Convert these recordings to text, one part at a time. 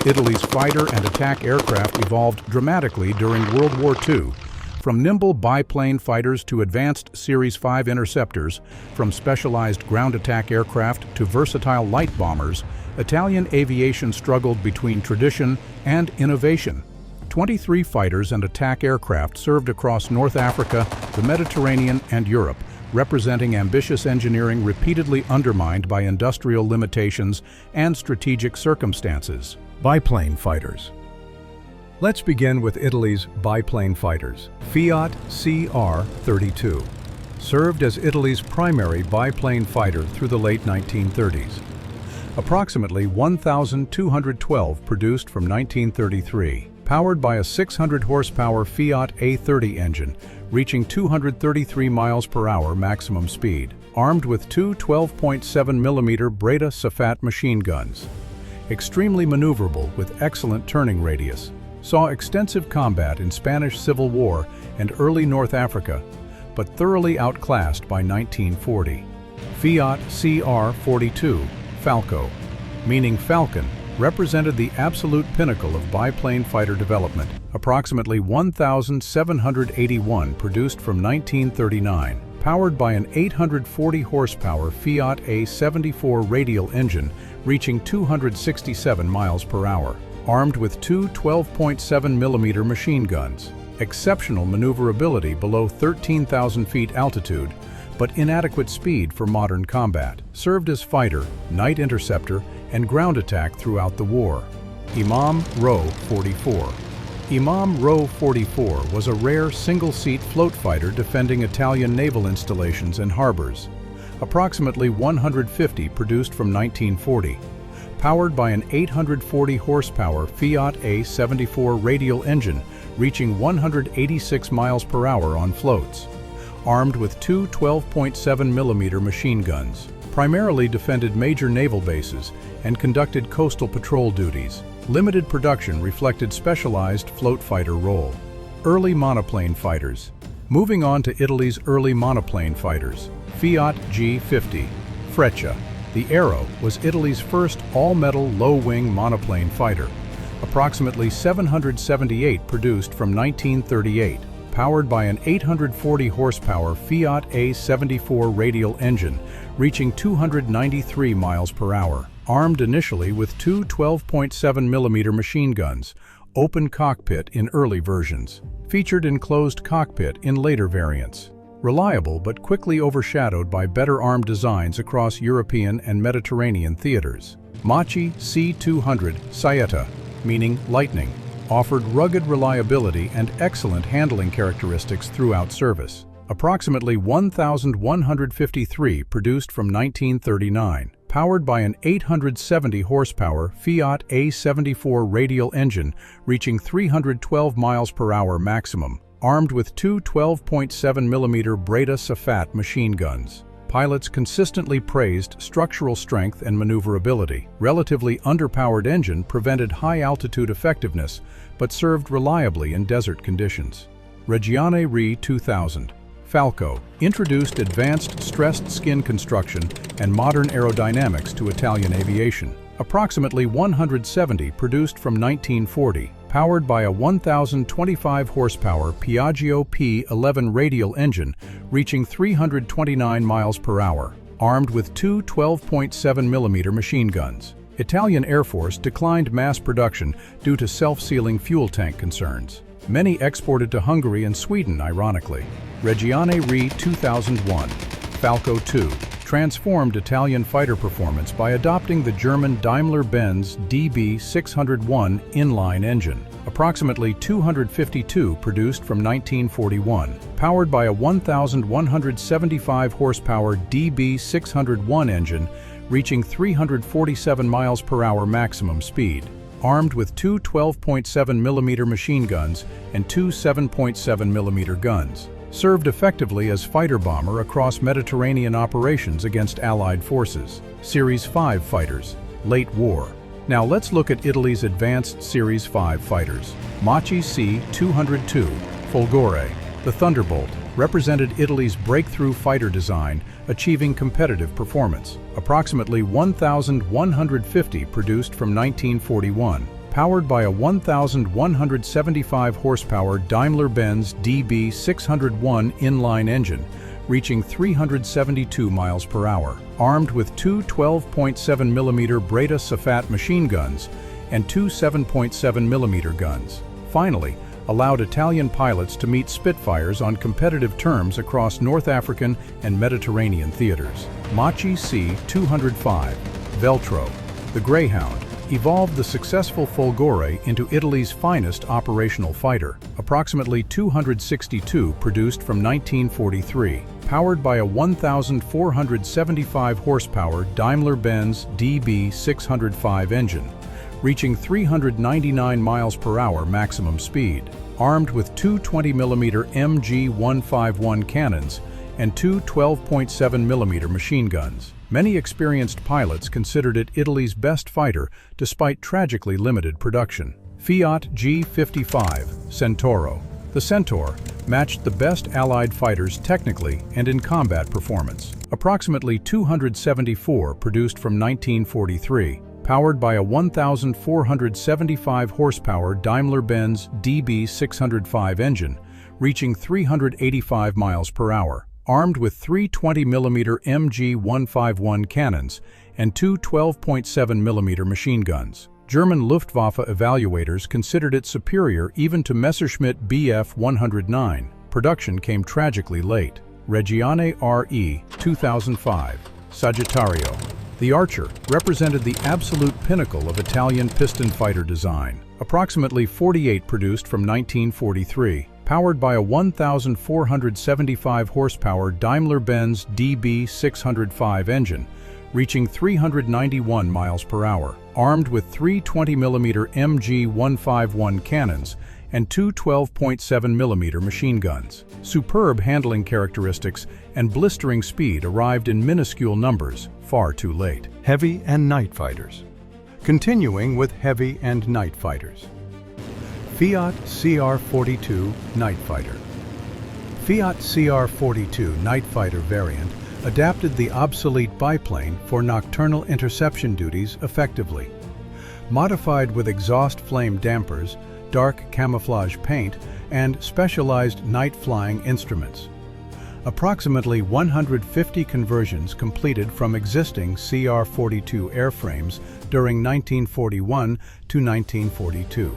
Italy's fighter and attack aircraft evolved dramatically during World War II. From nimble biplane fighters to advanced Series 5 interceptors, from specialized ground attack aircraft to versatile light bombers, Italian aviation struggled between tradition and innovation. 23 fighters and attack aircraft served across North Africa, the Mediterranean, and Europe, representing ambitious engineering repeatedly undermined by industrial limitations and strategic circumstances. Biplane fighters. Let's begin with Italy's biplane fighters. Fiat CR.42 served as Italy's primary biplane fighter through the late 1930s. Approximately 1,212 produced from 1933, powered by a 600 horsepower Fiat A30 engine, reaching 233 miles per hour maximum speed, armed with two 12.7mm Breda Saetta machine guns. Extremely maneuverable with excellent turning radius, saw extensive combat in Spanish Civil War and early North Africa, but thoroughly outclassed by 1940. Fiat CR.42 Falco, meaning Falcon, represented the absolute pinnacle of biplane fighter development. Approximately 1,781 produced from 1939, powered by an 840 horsepower Fiat A74 radial engine reaching 267 miles per hour. Armed with two 12.7mm machine guns. Exceptional maneuverability below 13,000 feet altitude, but inadequate speed for modern combat. Served as fighter, night interceptor, and ground attack throughout the war. Imam Ro 44. Imam Ro 44 was a rare single-seat float fighter defending Italian naval installations and harbors. Approximately 150 produced from 1940. Powered by an 840 horsepower Fiat A74 radial engine reaching 186 miles per hour on floats. Armed with two 12.7mm machine guns, primarily defended major naval bases and conducted coastal patrol duties. Limited production reflected specialized float fighter role. Early monoplane fighters. Moving on to Italy's early monoplane fighters. Fiat G50 Freccia. The Aero was Italy's first all-metal low-wing monoplane fighter. Approximately 778 produced from 1938, powered by an 840 horsepower Fiat A74 radial engine, reaching 293 miles per hour. Armed initially with two 12.7mm machine guns, open cockpit in early versions. Featured enclosed cockpit in later variants. Reliable but quickly overshadowed by better armed designs across European and Mediterranean theaters. Macchi C.200 Saetta, meaning lightning, offered rugged reliability and excellent handling characteristics throughout service. Approximately 1,153 produced from 1939, powered by an 870 horsepower Fiat A74 radial engine reaching 312 miles per hour maximum. Armed with two 12.7mm Breda Saetta machine guns. Pilots consistently praised structural strength and maneuverability. Relatively underpowered engine prevented high-altitude effectiveness, but served reliably in desert conditions. WWII 2000 Falco introduced advanced stressed skin construction and modern aerodynamics to Italian aviation. Approximately 170 produced from 1940. Powered by a 1,025 horsepower Piaggio P11 radial engine reaching 329 miles per hour, armed with two 12.7mm machine guns. Italian Air Force declined mass production due to self-sealing fuel tank concerns. Many exported to Hungary and Sweden, ironically. WWII 2001 Falco 2 transformed Italian fighter performance by adopting the German Daimler-Benz DB601 inline engine. Approximately 252 produced from 1941, powered by a 1,175 horsepower DB601 engine reaching 347 miles per hour maximum speed. Armed with two 12.7mm machine guns and two 7.7mm guns. Served effectively as fighter bomber across Mediterranean operations against Allied forces. Series 5 fighters, late war. Now let's look at Italy's advanced Series 5 fighters. Macchi C.200 Folgore, the Thunderbolt, represented Italy's breakthrough fighter design, achieving competitive performance. Approximately 1,150 produced from 1941. powered by a 1,175 horsepower Daimler-Benz DB601 inline engine, reaching 372 miles per hour, armed with two 12.7mm Breda Ba.65 machine guns and two 7.7mm guns. Finally, allowed Italian pilots to meet Spitfires on competitive terms across North African and Mediterranean theaters. Macchi C.200 Veltro, the Greyhound, evolved the successful Folgore into Italy's finest operational fighter, approximately 262 produced from 1943, powered by a 1,475 horsepower Daimler-Benz DB605 engine, reaching 399 miles per hour maximum speed, armed with two 20mm MG151 cannons and two 12.7mm machine guns. Many experienced pilots considered it Italy's best fighter despite tragically limited production. Fiat G55 Centauro. The Centaur matched the best Allied fighters technically and in combat performance. Approximately 274 produced from 1943, powered by a 1,475 horsepower Daimler-Benz DB605 engine, reaching 385 miles per hour. Armed with three 20mm MG151 cannons and two 12.7mm machine guns. German Luftwaffe evaluators considered it superior even to Messerschmitt Bf 109. Production came tragically late. Regione Re 2005 Sagittario. The Archer represented the absolute pinnacle of Italian piston fighter design. Approximately 48 produced from 1943. Powered by a 1,475 horsepower Daimler-Benz DB605 engine, reaching 391 miles per hour, armed with three 20mm MG151 cannons and two 12.7mm machine guns. Superb handling characteristics and blistering speed arrived in minuscule numbers, far too late. Heavy and night fighters. Continuing with heavy and night fighters. Fiat CR.42 Night Fighter. Fiat CR.42 Night Fighter variant adapted the obsolete biplane for nocturnal interception duties effectively. Modified with exhaust flame dampers, dark camouflage paint, and specialized night flying instruments. Approximately 150 conversions completed from existing CR.42 airframes during 1941 to 1942.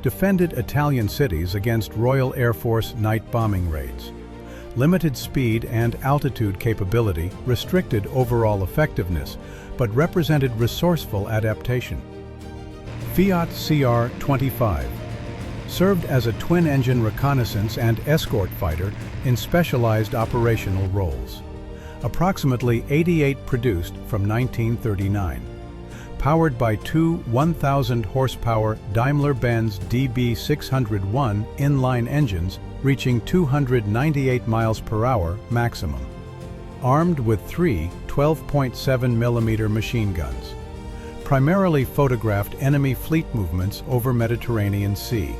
Defended Italian cities against Royal Air Force night bombing raids. Limited speed and altitude capability restricted overall effectiveness, but represented resourceful adaptation. Fiat CR.25 served as a twin-engine reconnaissance and escort fighter in specialized operational roles. Approximately 88 produced from 1939. Powered by two 1,000 horsepower Daimler-Benz DB601 inline engines reaching 298 miles per hour maximum. Armed with three 12.7mm machine guns. Primarily photographed enemy fleet movements over Mediterranean Sea.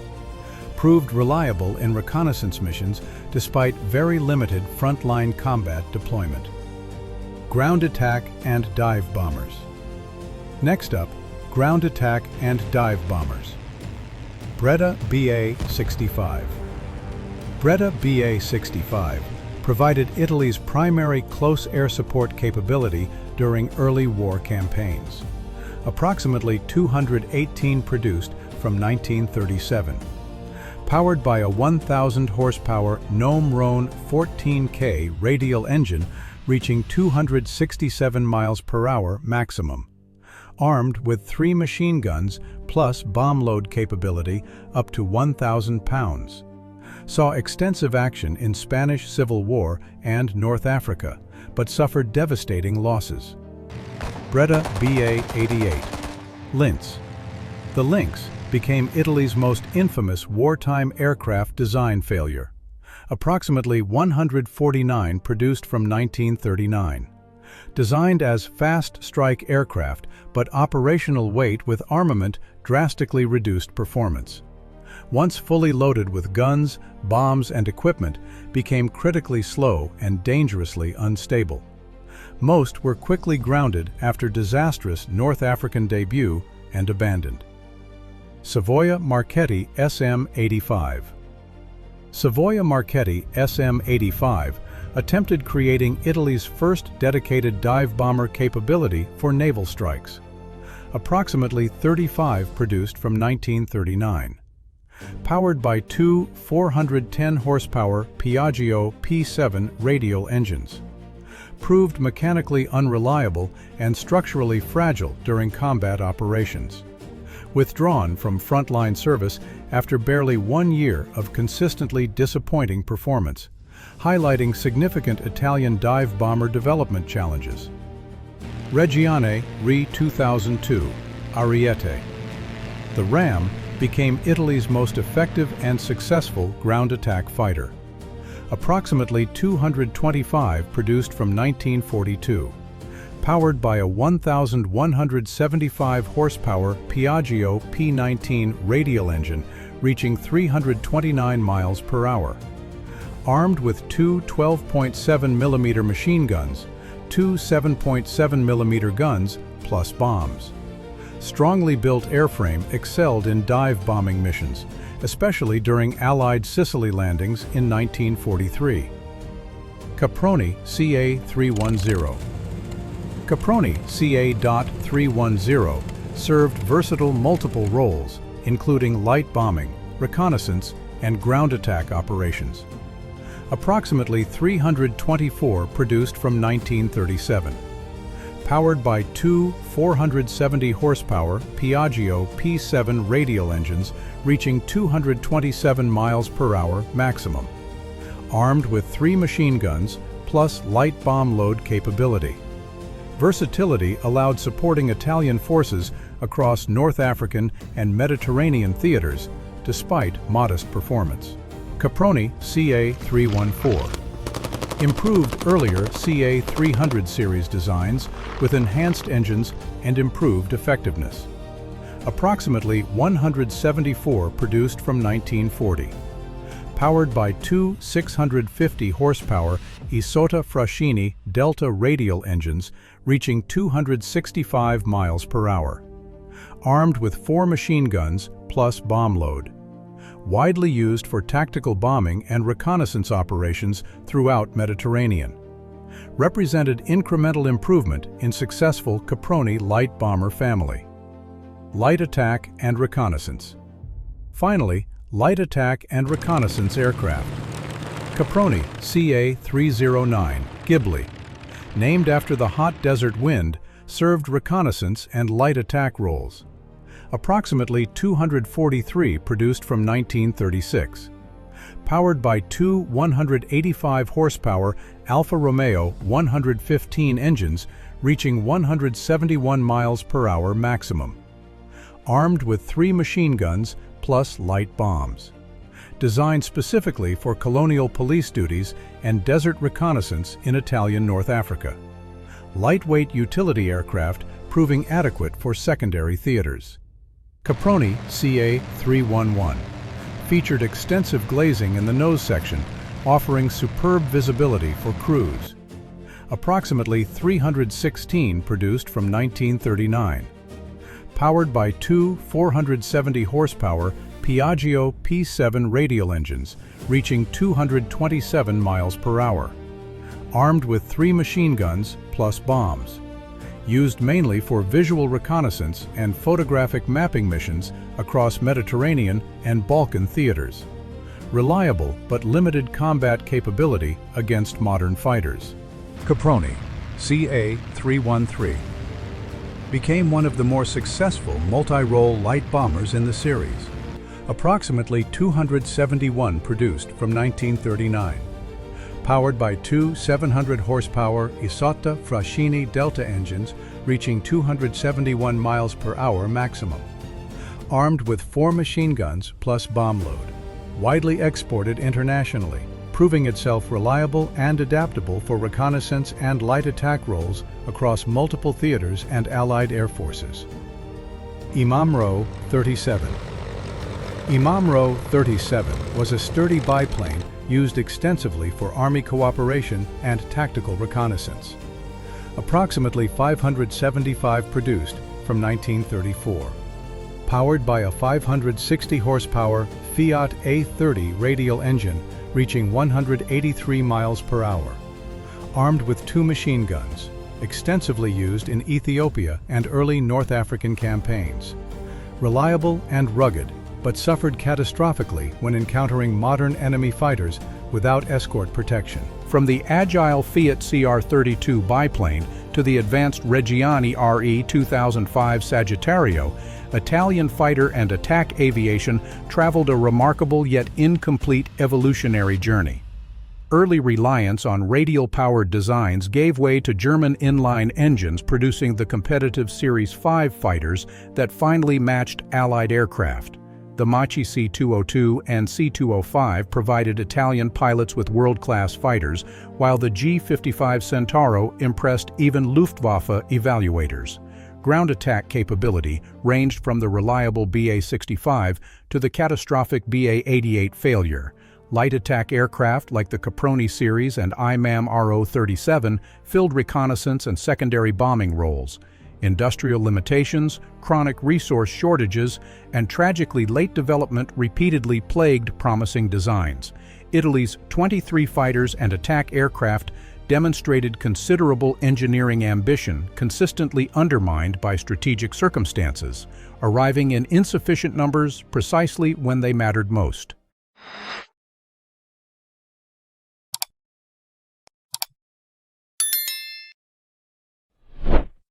Proved reliable in reconnaissance missions despite very limited frontline combat deployment. Ground attack and dive bombers. Next up, ground attack and dive bombers. Breda Ba.65. Breda Ba.65 provided Italy's primary close air support capability during early war campaigns. Approximately 218 produced from 1937. Powered by a 1,000 horsepower Gnome-Rhone 14K radial engine reaching 267 miles per hour maximum. Armed with three machine guns plus bomb load capability up to 1,000 pounds. Saw extensive action in Spanish Civil War and North Africa, but suffered devastating losses. Breda Ba.88 Lynx. The Lynx became Italy's most infamous wartime aircraft design failure. Approximately 149 produced from 1939. Designed as fast strike aircraft, but operational weight with armament drastically reduced performance. Once fully loaded with guns, bombs, and equipment, became critically slow and dangerously unstable. Most were quickly grounded after disastrous North African debut and abandoned. Savoia Marchetti SM-85. Savoia Marchetti SM-85 attempted creating Italy's first dedicated dive bomber capability for naval strikes. Approximately 35 produced from 1939. Powered by two 410 horsepower Piaggio P7 radial engines. Proved mechanically unreliable and structurally fragile during combat operations. Withdrawn from frontline service after barely 1 year of consistently disappointing performance, highlighting significant Italian dive bomber development challenges. Regione RE 2002 Ariete. The Ram became Italy's most effective and successful ground attack fighter. Approximately 225 produced from 1942. Powered by a 1,175 horsepower Piaggio P19 radial engine reaching 329 miles per hour. Armed with two 12.7 mm machine guns, two 7.7 mm guns, plus bombs. Strongly built airframe excelled in dive bombing missions, especially during Allied Sicily landings in 1943. Caproni CA.310. Caproni CA.310 served versatile multiple roles, including light bombing, reconnaissance, and ground attack operations. Approximately 324 produced from 1937. Powered by two 470 horsepower Piaggio P7 radial engines reaching 227 miles per hour maximum. Armed with 3 machine guns plus light bomb load capability. Versatility allowed supporting Italian forces across North African and Mediterranean theaters, despite modest performance. Caproni CA.314. Improved earlier CA.300 series designs with enhanced engines and improved effectiveness. Approximately 174 produced from 1940. Powered by two 650 horsepower Isotta Fraschini Delta radial engines reaching 265 miles per hour. Armed with 4 machine guns plus bomb load. Widely used for tactical bombing and reconnaissance operations throughout Mediterranean. Represented incremental improvement in successful Caproni light bomber family. Light attack and reconnaissance. Finally, light attack and reconnaissance aircraft. Caproni CA.309 Ghibli. Named after the hot desert wind, served reconnaissance and light attack roles. Approximately 243 produced from 1936. Powered by two 185 horsepower Alfa Romeo 115 engines reaching 171 miles per hour maximum. Armed with 3 machine guns plus light bombs. Designed specifically for colonial police duties and desert reconnaissance in Italian North Africa. Lightweight utility aircraft proving adequate for secondary theaters. Caproni CA.311 featured extensive glazing in the nose section, offering superb visibility for crews. Approximately 316 produced from 1939. Powered by two 470 horsepower Piaggio P7 radial engines reaching 227 miles per hour. Armed with 3 machine guns plus bombs. Used mainly for visual reconnaissance and photographic mapping missions across Mediterranean and Balkan theaters. Reliable but limited combat capability against modern fighters. Caproni CA.313 became one of the more successful multi-role light bombers in the series. Approximately 271 produced from 1939. Powered by two 700 horsepower Isotta Fraschini Delta engines reaching 271 miles per hour maximum. Armed with 4 machine guns plus bomb load. Widely exported internationally, proving itself reliable and adaptable for reconnaissance and light attack roles across multiple theaters and Allied air forces. Imamro 37. Imamro 37 was a sturdy biplane used extensively for Army cooperation and tactical reconnaissance. Approximately 575 produced from 1934. Powered by a 560 horsepower Fiat A30 radial engine reaching 183 miles per hour. Armed with 2 machine guns, extensively used in Ethiopia and early North African campaigns. Reliable and rugged, but suffered catastrophically when encountering modern enemy fighters without escort protection. From the agile Fiat CR.42 biplane to the advanced Reggiani RE-2005 Sagittario, Italian fighter and attack aviation traveled a remarkable yet incomplete evolutionary journey. Early reliance on radial-powered designs gave way to German inline engines producing the competitive Series 5 fighters that finally matched Allied aircraft. The Macchi C.202 and C.205 provided Italian pilots with world-class fighters, while the G.55 Centauro impressed even Luftwaffe evaluators. Ground attack capability ranged from the reliable Ba.65 to the catastrophic Ba.88 failure. Light attack aircraft like the Caproni series and IMAM RO-37 filled reconnaissance and secondary bombing roles. Industrial limitations, chronic resource shortages, and tragically late development repeatedly plagued promising designs. Italy's 23 fighters and attack aircraft demonstrated considerable engineering ambition consistently undermined by strategic circumstances, arriving in insufficient numbers precisely when they mattered most.